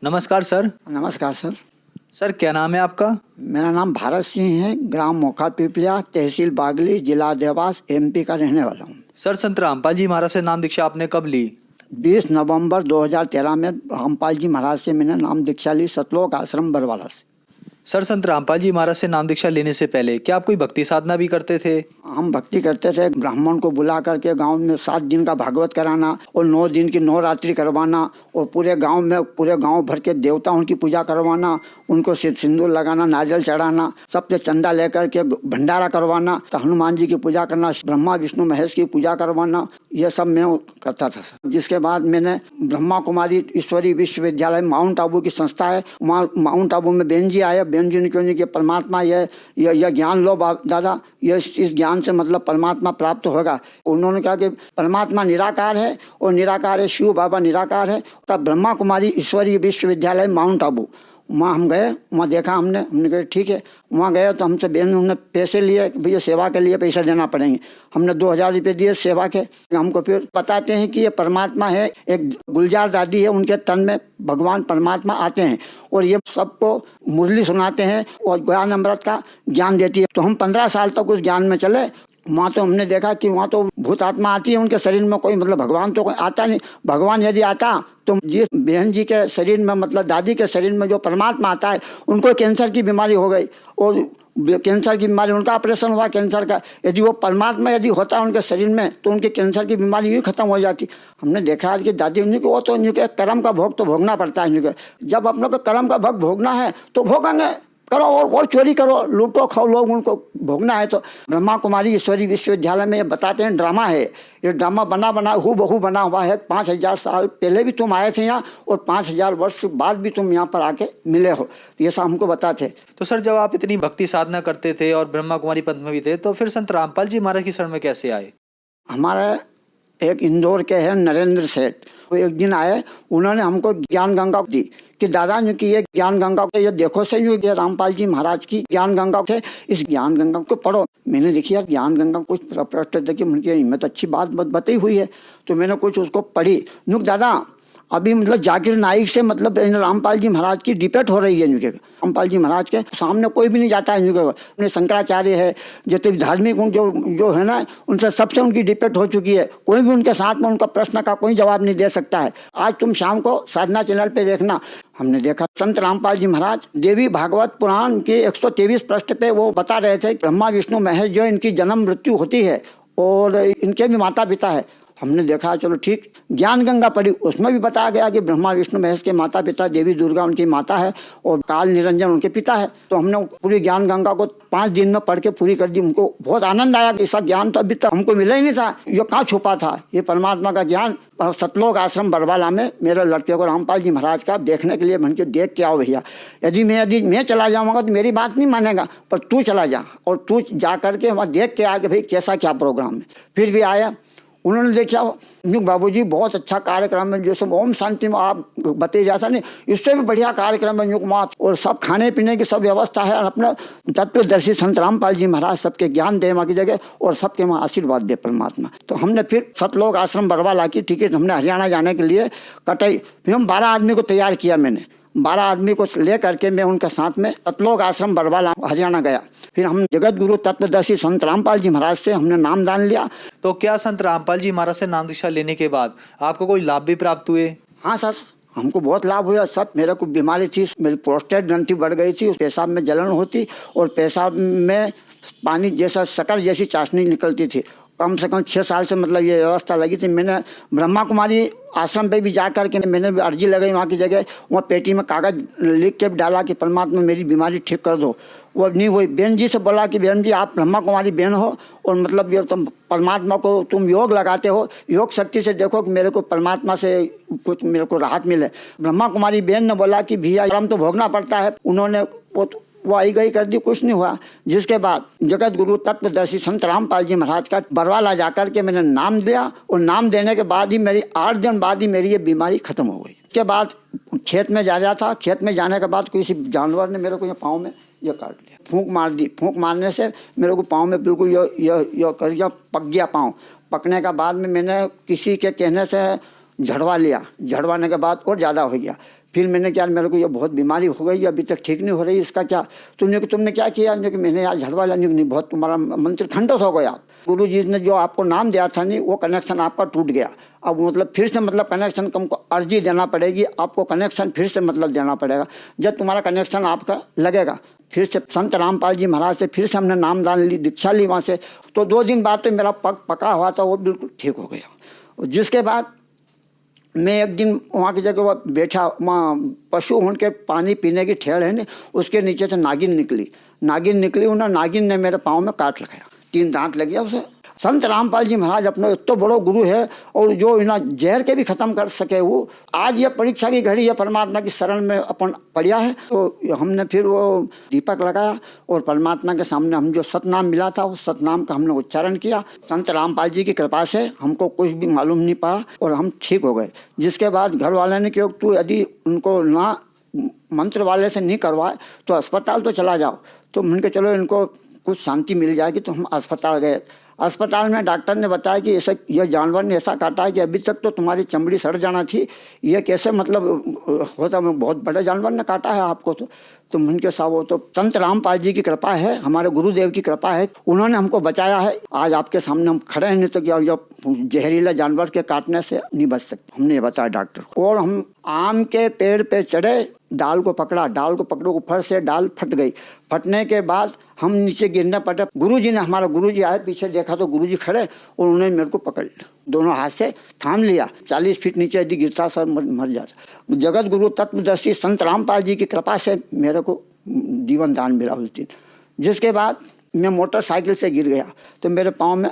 नमस्कार सर। नमस्कार sir. Sir क्या नाम है आपका? मेरा नाम भारत सिंह है। ग्राम मोखा पिपलिया, तहसील बागली, जिला देवास, एमपी का रहने वाला हूँ। सर संत रामपाल जी महाराज से नाम दीक्षा आपने कब ली? 20 नवंबर 2013 में रामपाल जी महाराज से मैंने नाम दीक्षा ली, सतलोक आश्रम बरवाला से। सर संत रामपाल जी महाराज से नाम दीक्षा लेने से पहले क्या आप कोई भक्ति साधना भी करते थे? हम भक्ति करते थे। ब्राह्मण को बुला करके गांव में 7 दिन का भागवत कराना और 9 दिन की नवरात्रि करवाना और पूरे गांव भर के देवताओं की पूजा करवाना, उनको सिंदूर लगाना, नारियल चढ़ाना, सबसे चंदा लेकर के भंडारा करवाना, तो हनुमान जी की पूजा करना, ब्रह्मा विष्णु महेश की पूजा करवाना, ये सब मैं करता था। जिसके बाद मैंने ब्रह्मा कुमारी ईश्वरी विश्वविद्यालय माउंट आबू की संस्था है, माउंट आबू में बेन जी आए। बेन जी ने क्यों नहीं कि परमात्मा यह ज्ञान लो दादा, इस ज्ञान से मतलब परमात्मा प्राप्त होगा। उन्होंने कहा कि परमात्मा निराकार है और निराकार है, शिव बाबा निराकार है। तब ब्रह्मा कुमारी ईश्वरीय विश्वविद्यालय माउंट आबू, वहाँ हम गए, वहाँ देखा हमने कहा ठीक है। वहाँ गए तो हमसे बहन उन्होंने पैसे लिए कि भैया सेवा के लिए पैसा देना पड़ेंगे। हमने 2000 रुपये दिए सेवा के। हमको फिर बताते हैं कि ये परमात्मा है, एक गुलजार दादी है, उनके तन में भगवान परमात्मा आते हैं और ये सबको मुरली सुनाते हैं और ज्ञान अमृत का ज्ञान देती है। तो हम 15 साल तक उस ज्ञान में चले। वहाँ तो हमने देखा कि वहाँ तो भूत आत्मा आती है उनके शरीर में, कोई मतलब भगवान तो कोई आता नहीं। भगवान यदि आता तो जिस बहन जी के शरीर में मतलब दादी के शरीर में जो परमात्मा आता है, उनको कैंसर की बीमारी हो गई और कैंसर की बीमारी, उनका ऑपरेशन हुआ कैंसर का। यदि वो परमात्मा यदि होता उनके शरीर में तो उनके कैंसर की बीमारी यूँ खत्म हो जाती। हमने देखा कि दादी उन्हीं को, वो तो उन्हीं के कर्म का भोग तो भोगना पड़ता है। उन्हीं को जब अपनों को कर्म का भोग भोगना है तो भोगेंगे, करो और चोरी करो, लूटो खाओ, लोग उनको भोगना है। तो ब्रह्मा कुमारी ईश्वरी विश्वविद्यालय में ये बताते हैं ड्रामा है। ये ड्रामा बना हूबहू बना हुआ है। 5000 साल पहले भी तुम आए थे यहाँ और 5000 वर्ष बाद भी तुम यहाँ पर आके मिले हो, तो ये सब हमको बताते। तो सर जब आप इतनी भक्ति साधना करते थे और ब्रह्मा कुमारी पंथ में भी थे, तो फिर संत रामपाल जी महाराज की शरण में कैसे आए? हमारे एक इंदौर के हैं नरेंद्र सेठ, वो एक दिन आए, उन्होंने हमको ज्ञान गंगा दी कि दादा ने कि ये ज्ञान गंगा को ये देखो सही हो गया, रामपाल जी महाराज की ज्ञान गंगा से इस ज्ञान गंगा को पढ़ो। मैंने देखी यार ज्ञान गंगा कुछ प्रश्न देखिए उनकी हिम्मत अच्छी बात बताई हुई है, तो मैंने कुछ उसको पढ़ी। नुक दादा अभी मतलब जाकिर नाइक से मतलब रामपाल जी महाराज की डिबेट हो रही है। इनके रामपाल जी महाराज के सामने कोई भी नहीं जाता है। इनके शंकराचार्य है, जितने धार्मिक जो है ना, उनसे सबसे उनकी डिबेट हो चुकी है। कोई भी उनके साथ में उनका प्रश्न का कोई जवाब नहीं दे सकता है। आज तुम शाम को साधना चैनल पे देखना। हमने देखा संत रामपाल जी महाराज देवी भागवत पुराण के 123 पृष्ठ पे वो बता रहे थे ब्रह्मा विष्णु महेश जो इनकी जन्म मृत्यु होती है और इनके भी माता पिता है। हमने देखा चलो ठीक, ज्ञान गंगा पढ़ी, उसमें भी बताया गया कि ब्रह्मा विष्णु महेश के माता पिता, देवी दुर्गा उनकी माता है और काल निरंजन उनके पिता है। तो हमने पूरी ज्ञान गंगा को 5 दिन में पढ़ के पूरी कर दी। उनको बहुत आनंद आया कि ऐसा ज्ञान तो अभी तक हमको मिला ही नहीं था, ये कहाँ छुपा था ये परमात्मा का ज्ञान। सतलोक आश्रम बरवाला में मेरे लड़के को रामपाल जी महाराज का देखने के लिए मन के देख के आओ भैया। यदि मैं चला जाऊँगा तो मेरी बात नहीं मानेगा, पर तू चला जा और तू जा करके वहाँ देख के आके भाई कैसा क्या प्रोग्राम है। फिर भी आया, उन्होंने देखा बाबूजी बहुत अच्छा कार्यक्रम है, जो सब ओम शांति में आप बताइए जैसा नहीं, इससे भी बढ़िया कार्यक्रम है वहाँ, और सब खाने पीने की सब व्यवस्था है। अपना तत्वदर्शी संत रामपाल जी महाराज सबके ज्ञान दे वहाँ की जगह और सबके वहाँ आशीर्वाद दे परमात्मा। तो हमने फिर सतलोक आश्रम बरवाला की टिकट हमने हरियाणा जाने के लिए कटाई। फिर हम 12 आदमी को तैयार किया। मैंने 12 आदमी को ले करके मैं उनके साथ में सतलोक आश्रम बरवाला हरियाणा गया। फिर हम जगत गुरु तत्वदर्शी संत रामपाल जी महाराज से हमने नाम दान लिया। तो क्या संत रामपाल जी महाराज से नाम दीक्षा लेने के बाद आपको कोई लाभ भी प्राप्त हुए? हाँ सर, हमको बहुत लाभ हुआ। सब मेरे को बीमारी थी, मेरी प्रोस्टेट ग्रंथि बढ़ गई थी, पेशाब में जलन होती और पेशाब में पानी जैसा शक्कर जैसी चाशनी निकलती थी। कम से कम 6 साल से मतलब ये व्यवस्था लगी थी। मैंने ब्रह्मा कुमारी आश्रम पे भी जा कर के मैंने भी अर्जी लगाई वहाँ की जगह, वहाँ पेटी में कागज़ लिख के डाला कि परमात्मा मेरी बीमारी ठीक कर दो। वो नहीं हुई। बहन जी से बोला कि बहन जी आप ब्रह्मा कुमारी बहन हो और मतलब ये तुम परमात्मा को तुम योग लगाते हो, योग शक्ति से देखो कि मेरे को परमात्मा से कुछ मेरे को राहत मिले। ब्रह्मा कुमारी बहन ने बोला कि भैया कर्म तो भोगना पड़ता है। उन्होंने वो आई गई कर दी, कुछ नहीं हुआ। जिसके बाद जगत गुरु तत्वदर्शी संत रामपाल जी महाराज का बरवाला जाकर के मैंने नाम दिया और नाम देने के बाद ही मेरी 8 दिन बाद ही मेरी ये बीमारी खत्म हो गई। उसके बाद खेत में जा रहा था, खेत में जाने के बाद किसी जानवर ने मेरे को ये पाँव में ये काट लिया, फूंक मार दी। फूंक मारने से मेरे को पाँव में बिल्कुल ये कर गया, पक गया पाँव। पकने के बाद में मैंने किसी के कहने से झड़वा लिया, झड़वाने के बाद और ज़्यादा हो गया। फिर मैंने क्या, मेरे को ये बहुत बीमारी हो गई, अभी तक ठीक नहीं हो रही, इसका क्या, तुमने क्या किया? कि मैंने यार झड़वा लिया। नहीं, बहुत तुम्हारा मंत्र खंडों हो गया। गुरु जी ने जो आपको नाम दिया था नहीं, वो कनेक्शन आपका टूट गया। अब मतलब फिर से मतलब कनेक्शन तुमको अर्जी देना पड़ेगी, आपको कनेक्शन फिर से मतलब देना पड़ेगा। जब तुम्हारा कनेक्शन आपका लगेगा, फिर से संत रामपाल जी महाराज से फिर से हमने नामदान ली, दीक्षा ली वहाँ से। तो 2 दिन बाद तो मेरा पग पका हुआ था, वो बिल्कुल ठीक हो गया। जिसके बाद मैं एक दिन वहाँ की जगह बैठा, वहाँ पशु उनके पानी पीने की ठेड़ है ना, उसके नीचे से नागिन निकली। उन्होंने नागिन ने मेरे पाँव में काट लगाया, 3 दांत लग गया उसे। संत रामपाल जी महाराज अपने तो बड़ो गुरु है, और जो इन्हें जहर के भी ख़त्म कर सके वो। आज ये परीक्षा की घड़ी है, परमात्मा की शरण में अपन पढ़िया है। तो हमने फिर वो दीपक लगाया और परमात्मा के सामने हम जो सतनाम मिला था, उस सतनाम का हमने उच्चारण किया। संत रामपाल जी की कृपा से हमको कुछ भी मालूम नहीं पड़ा और हम ठीक हो गए। जिसके बाद घर वाले ने कहा, तू यदि उनको ना मंत्र वाले से नहीं करवाए तो अस्पताल तो चला जाओ। तो उनके चलो इनको कुछ शांति मिल जाएगी। तो हम अस्पताल गए। अस्पताल में डॉक्टर ने बताया कि ऐसा यह जानवर ने ऐसा काटा है कि अभी तक तो तुम्हारी चमड़ी सड़ जाना थी, ये कैसे मतलब होता, बहुत बड़े जानवर ने काटा है आपको। तो उनके साथ वो तो संत रामपाल जी की कृपा है, हमारे गुरुदेव की कृपा है, उन्होंने हमको बचाया है। आज आपके सामने हम खड़े हैं, नहीं तो क्या जहरीला जानवर के काटने से नहीं बच सकते, हमने ये बताया डॉक्टर को। और हम आम के पेड़ पे चढ़े, डाल को पकड़ो, ऊपर से डाल फट गई। फटने के बाद हम नीचे गिरने पड़े। गुरुजी ने, हमारा गुरुजी आए, पीछे देखा तो गुरुजी खड़े और उन्होंने मेरे को पकड़ लिया, दोनों हाथ से थाम लिया। 40 फीट नीचे यदि गिरता सर मर जाता। जगत गुरु तत्वदर्शी संत रामपाल जी की कृपा से मेरे को जीवन दान मिला उस दिन। जिसके बाद मैं मोटरसाइकिल से गिर गया तो मेरे पाँव में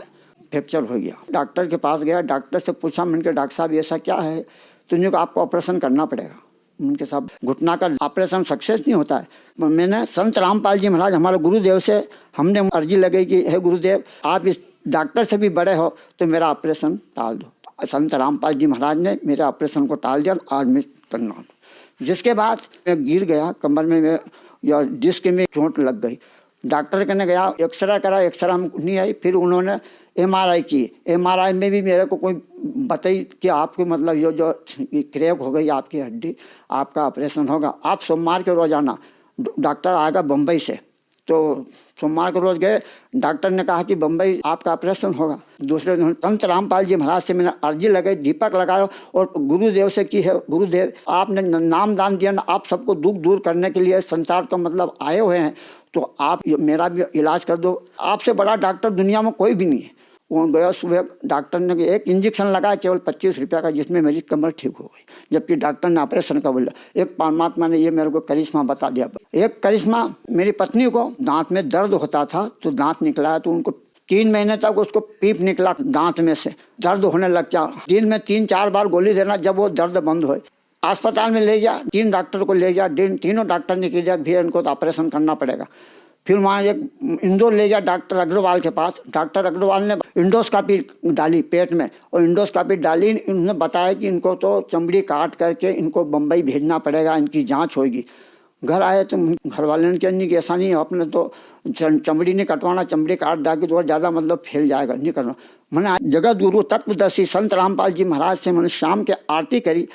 फ्रैक्चर हो गया। डॉक्टर के पास गया, डॉक्टर से पूछा, मैंने डॉक्टर साहब ऐसा क्या है? तो उन्होंने आपको ऑपरेशन करना पड़ेगा। उनके साथ घुटना का ऑपरेशन सक्सेस नहीं होता है। मैंने संत रामपाल जी महाराज हमारे गुरुदेव से हमने अर्जी लगाई कि हे गुरुदेव, आप इस डॉक्टर से भी बड़े हो तो मेरा ऑपरेशन टाल दो। संत रामपाल जी महाराज ने मेरे ऑपरेशन को टाल दिया, आज मैं करना हूँ। जिसके बाद मैं गिर गया, कमर में या डिस्क में चोट लग गई। डॉक्टर कहने गया, एक्सरे करा, एक्सरे में नहीं आई। फिर उन्होंने MRI की। MRI में भी मेरे को कोई बताई कि आपको मतलब ये जो क्रैक हो गई आपकी हड्डी, आपका ऑपरेशन होगा। आप सोमवार के रोज आना। डॉक्टर आएगा बम्बई से। तो सोमवार के रोज गए, डॉक्टर ने कहा कि बम्बई आपका ऑपरेशन होगा। दूसरे दिन संत रामपाल जी महाराज से मैंने अर्जी लगाई, दीपक लगाया और गुरुदेव से की है, गुरुदेव आपने नाम दान दिया ना, आप सबको दुख दूर करने के लिए संसार का मतलब आए हुए हैं, तो आप मेरा भी इलाज कर दो। आपसे बड़ा डॉक्टर दुनिया में कोई भी नहीं है। वो गया सुबह, डॉक्टर ने एक इंजेक्शन लगाया केवल 25 रुपये का, जिसमें मेरी कमर ठीक हो गई। जबकि डॉक्टर ने ऑपरेशन का बोला। एक परमात्मा ने ये मेरे को करिश्मा बता दिया। एक करिश्मा, मेरी पत्नी को दांत में दर्द होता था तो दांत निकला, तो उनको 3 महीने तक उसको पीप निकला दांत में से, दर्द होने लग गया। दिन में 3-4 बार गोली देना, जब वो दर्द बंद हो। अस्पताल में ले गया, 3 डॉक्टर को ले गया, तीनों डॉक्टर ने किया भैया इनको तो ऑपरेशन करना पड़ेगा। फिर वहाँ एक इंदौर ले गया डॉक्टर अग्रवाल के पास। डॉक्टर अग्रवाल ने इंडोस्कोपी डाली पेट में, और इंडोस्कोपी डाली, उन्होंने बताया कि इनको तो चमड़ी काट करके इनको बम्बई भेजना पड़ेगा, इनकी जांच होगी। घर आए तो घर वाले ने कहा नहीं कि ऐसा नहीं है, आपने तो चमड़ी नहीं कटवाना, चमड़ी काट डाली तो ज़्यादा मतलब फैल जाएगा, नहीं करना। मैंने जगत गुरु तत्वदर्शी संत रामपाल जी महाराज से मैंने शाम के आरती करी।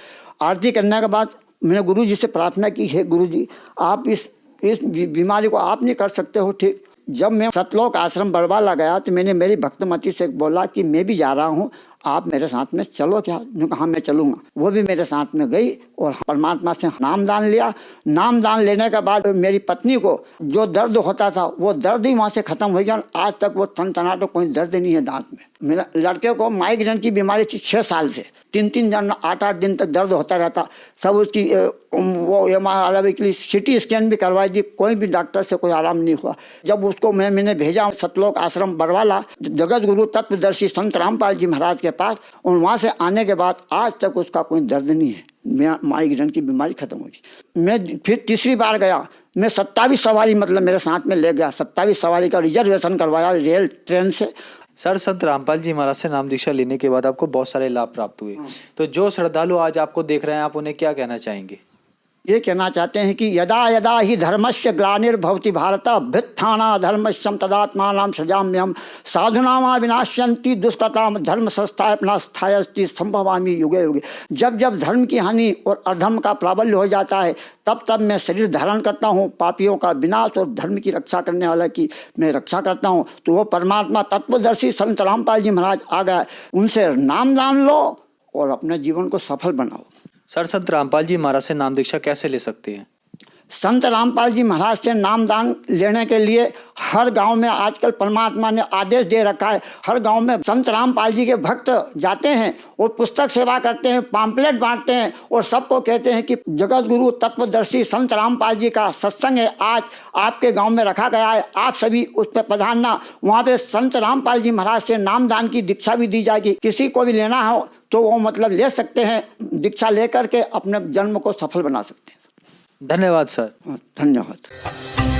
आरती करने के बाद मैंने गुरु जी से प्रार्थना की, है गुरु जी आप इस बीमारी को आप नहीं कर सकते हो ठीक। जब मैं सतलोक आश्रम बरवाला गया तो मैंने मेरी भक्तमती से बोला कि मैं भी जा रहा हूँ, आप मेरे साथ में चलो क्या? उन्होंने कहा मैं चलूँगा। वो भी मेरे साथ में गई और परमात्मा से नामदान लिया। नामदान लेने के बाद मेरी पत्नी को जो दर्द होता था वो दर्द ही वहाँ से ख़त्म हो गया। आज तक वो तनतनाटा कोई दर्द नहीं है दांत में। मेरा लड़के को माइग्रेन की बीमारी थी 6 साल से, 3-3 दिन 8-8 दिन तक दर्द होता रहता। सब उसकी वो MRI CT स्कैन भी करवाई दी, कोई भी डॉक्टर से कोई आराम नहीं हुआ। जब उसको मैंने भेजा सतलोक आश्रम बरवाला जगत गुरु तत्वदर्शी संत रामपाल जी महाराज के पास, और वहाँ से आने के बाद आज तक उसका कोई दर्द नहीं है। माइग्रेन की बीमारी खत्म हो गई। मैं फिर तीसरी बार गया, मैं 27 सवारी मतलब मेरे साथ में ले गया, 27 सवारी का रिजर्वेशन करवाया रेल ट्रेन से। सर, संत रामपाल जी महाराज से नाम दीक्षा लेने के बाद आपको बहुत सारे लाभ प्राप्त हुए। तो जो श्रद्धालु आज आपको देख रहे हैं, आप उन्हें क्या कहना चाहेंगे? ये कहना चाहते हैं कि यदा यदा ही धर्मस्य ग्लानिर्भवति भारत अभ्युत्थानाधर्मस्यं तदात्मानं सृजाम्यहम् साधुनामा विनाश्यन्ति दुष्कृतां धर्म संस्थापनास्थायस्ति संभवामि युगे युगे। जब जब धर्म की हानि और अधर्म का प्राबल्य हो जाता है तब तब मैं शरीर धारण करता हूँ, पापियों का विनाश और धर्म की रक्षा करने वाला की मैं रक्षा करता हूँ। तो वो परमात्मा तत्वदर्शी संत रामपाल जी महाराज आ गए, उनसे नाम दान लो और अपने जीवन को सफल बनाओ। सर, संत रामपाल जी महाराज से नाम दीक्षा कैसे ले सकते हैं? संत रामपाल जी महाराज से नाम दान लेने के लिए हर गांव में आजकल परमात्मा ने आदेश दे रखा है, हर गांव में संत रामपाल जी के भक्त जाते हैं और पुस्तक सेवा करते हैं, पाम्पलेट बांटते हैं और सबको कहते हैं कि जगत गुरु तत्वदर्शी संत रामपाल जी का सत्संग है, आज आपके गांव में रखा गया है, आप सभी उस पर पधारना। वहाँ पे संत रामपाल जी महाराज से नाम दान की दीक्षा भी दी जाएगी। किसी को भी लेना हो तो वो मतलब ले सकते हैं, दीक्षा लेकर के अपने जन्म को सफल बना सकते हैं। धन्यवाद सर। धन्यवाद।